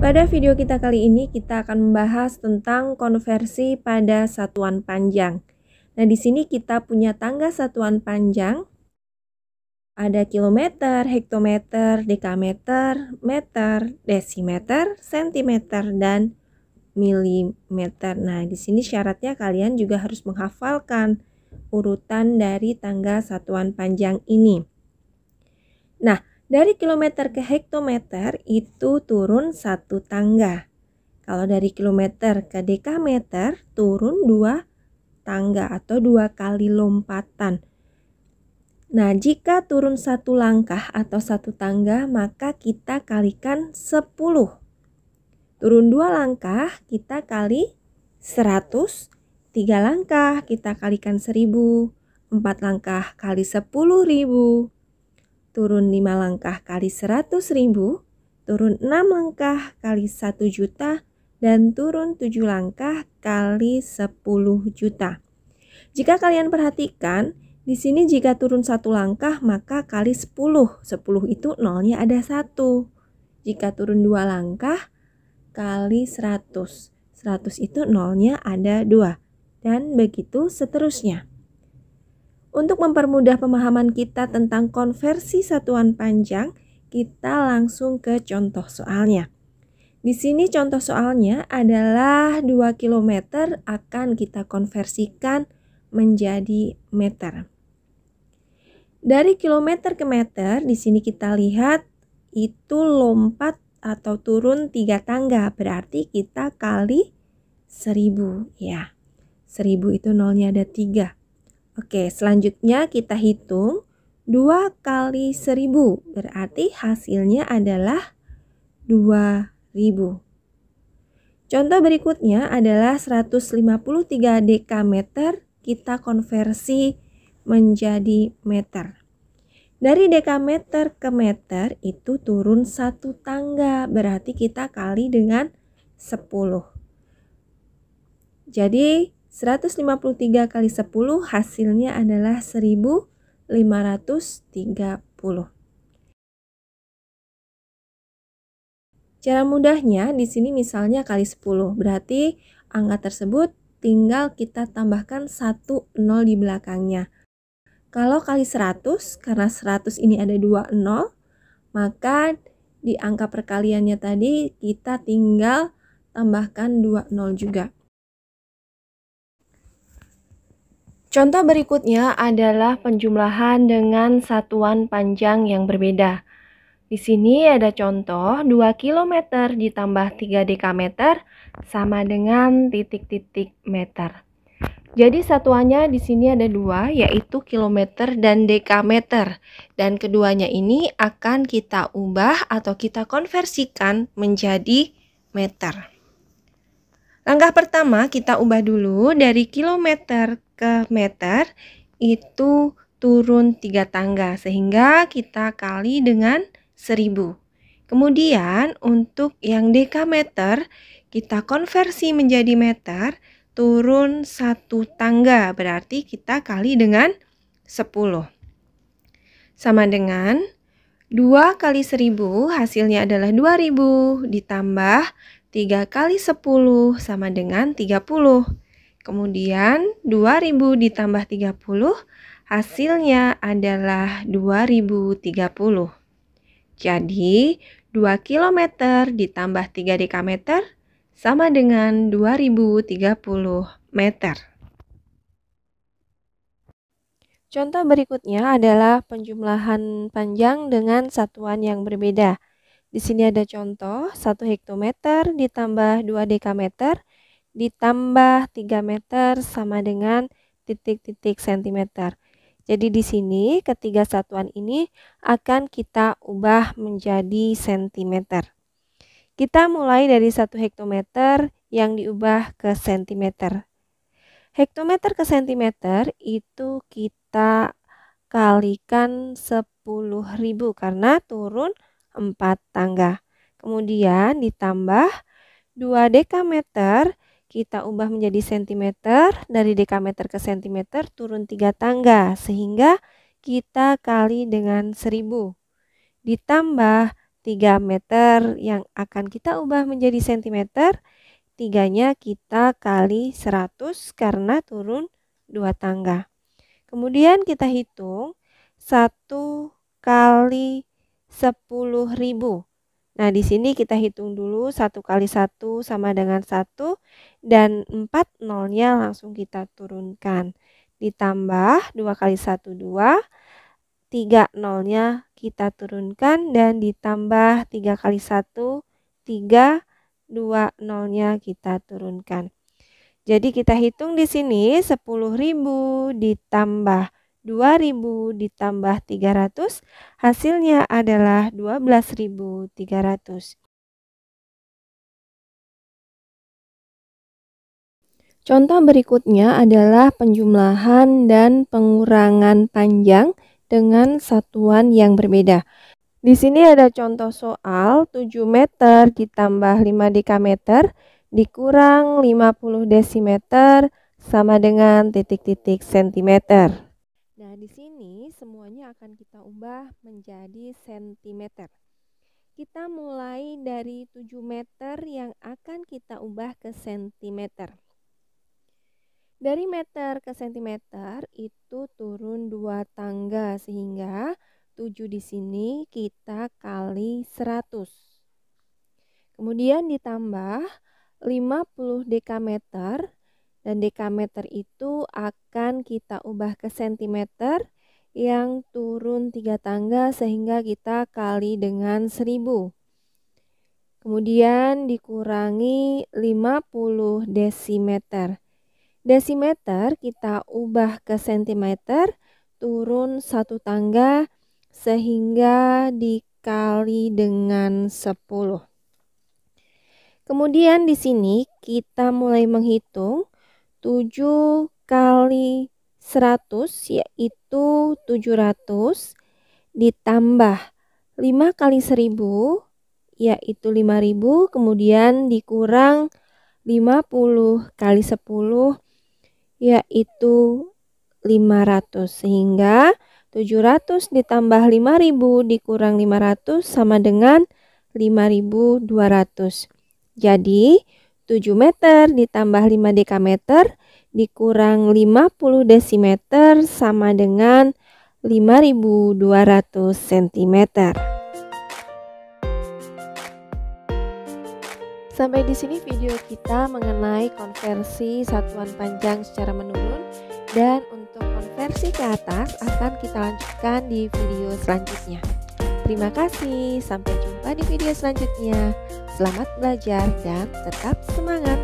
Pada video kita kali ini kita akan membahas tentang konversi pada satuan panjang. Nah, di sini kita punya tangga satuan panjang. Ada kilometer, hektometer, dekameter, meter, desimeter, sentimeter, dan milimeter. Nah, di sini syaratnya kalian juga harus menghafalkan urutan dari tangga satuan panjang ini. Nah, dari kilometer ke hektometer itu turun satu tangga. Kalau dari kilometer ke dekameter turun 2 tangga atau 2 kali lompatan. Nah, jika turun satu langkah atau satu tangga, maka kita kalikan 10. Turun 2 langkah, kita kali 100. 3 langkah, kita kalikan 1000. 4 langkah kali 10.000. Turun 5 langkah kali 100.000. Turun 6 langkah kali 1 juta. Dan turun 7 langkah kali 10 juta. Jika kalian perhatikan, di sini jika turun 1 langkah maka kali 10. 10 itu nolnya ada 1. Jika turun 2 langkah kali 100. 100 itu nolnya ada 2. Dan begitu seterusnya. Untuk mempermudah pemahaman kita tentang konversi satuan panjang, kita langsung ke contoh soalnya. Di sini contoh soalnya adalah 2 km akan kita konversikan menjadi meter. Dari kilometer ke meter, di sini kita lihat itu lompat atau turun 3 tangga, berarti kita kali 1000 ya. 1000 itu nolnya ada 3. Oke, selanjutnya kita hitung 2 kali 1000, berarti hasilnya adalah 2000. Contoh berikutnya adalah 153 dekameter kita konversi menjadi meter. Dari dekameter ke meter itu turun satu tangga, berarti kita kali dengan 10. Jadi 153 kali 10 hasilnya adalah 1530. Cara mudahnya di sini misalnya kali 10, berarti angka tersebut tinggal kita tambahkan 1 nol di belakangnya. Kalau kali 100, karena 100 ini ada 2 nol, maka di angka perkaliannya tadi kita tinggal tambahkan 2 nol juga. Contoh berikutnya adalah penjumlahan dengan satuan panjang yang berbeda. Di sini ada contoh 2 km ditambah 3 dekameter sama dengan titik-titik meter. Jadi satuannya di sini ada 2, yaitu kilometer dan dekameter. Dan keduanya ini akan kita ubah atau kita konversikan menjadi meter. Langkah pertama kita ubah dulu dari kilometer ke meter itu turun 3 tangga sehingga kita kali dengan 1000. Kemudian untuk yang dekameter kita konversi menjadi meter, turun 1 tangga, berarti kita kali dengan 10. Sama dengan 2 kali 1000 hasilnya adalah 2000 ditambah 3 kali 10 sama dengan 30. Kemudian 2000 ditambah 30 hasilnya adalah 2030. Jadi 2 km ditambah 3 dekameter sama dengan 2030 meter. Contoh berikutnya adalah penjumlahan panjang dengan satuan yang berbeda. Di sini ada contoh 1 hektometer ditambah 2 dekameter ditambah 3 meter sama dengan titik-titik sentimeter. Jadi di sini ketiga satuan ini akan kita ubah menjadi sentimeter. Kita mulai dari 1 hektometer yang diubah ke sentimeter. Hektometer ke sentimeter itu kita kalikan 10.000 karena turun 4 tangga. Kemudian ditambah 2 dekameter kita ubah menjadi sentimeter, dari dekameter ke sentimeter turun 3 tangga sehingga kita kali dengan 1000. Ditambah 3 meter yang akan kita ubah menjadi sentimeter, 3-nya kita kali 100 karena turun 2 tangga. Kemudian kita hitung 1 kali 10.000. Nah, di sini kita hitung dulu 1 kali 1 sama dengan 1 dan 4 nolnya langsung kita turunkan. Ditambah 2 kali 1, 2, 3 nolnya kita turunkan dan ditambah 3 kali 1, 3, 2 nolnya kita turunkan. Jadi kita hitung di sini 10.000 ditambah 2.000 ditambah 300, hasilnya adalah 12.300. Contoh berikutnya adalah penjumlahan dan pengurangan panjang dengan satuan yang berbeda. Di sini ada contoh soal 7 meter ditambah 5 dekameter dikurang 50 desimeter sama dengan titik-titik sentimeter. Nah, di sini semuanya akan kita ubah menjadi sentimeter. Kita mulai dari 7 meter yang akan kita ubah ke sentimeter. Dari meter ke sentimeter itu turun 2 tangga sehingga 7 di sini kita kali 100. Kemudian ditambah 50 dekameter. Dan dekameter itu akan kita ubah ke sentimeter yang turun 3 tangga sehingga kita kali dengan 1000. Kemudian dikurangi 50 desimeter. Desimeter kita ubah ke sentimeter, turun 1 tangga sehingga dikali dengan 10. Kemudian di sini kita mulai menghitung 7 kali 100 yaitu 700 ditambah 5 kali 1000 yaitu 5000, kemudian dikurang 50 kali 10 yaitu 500 sehingga 700 ditambah 5000 dikurang 500 sama dengan 5200. Jadi 7 meter ditambah 5 dekameter dikurang 50 desimeter sama dengan 5200 cm. Sampai di sini video kita mengenai konversi satuan panjang secara menurun, dan untuk konversi ke atas akan kita lanjutkan di video selanjutnya. Terima kasih, sampai jumpa di video selanjutnya. Selamat belajar dan tetap semangat!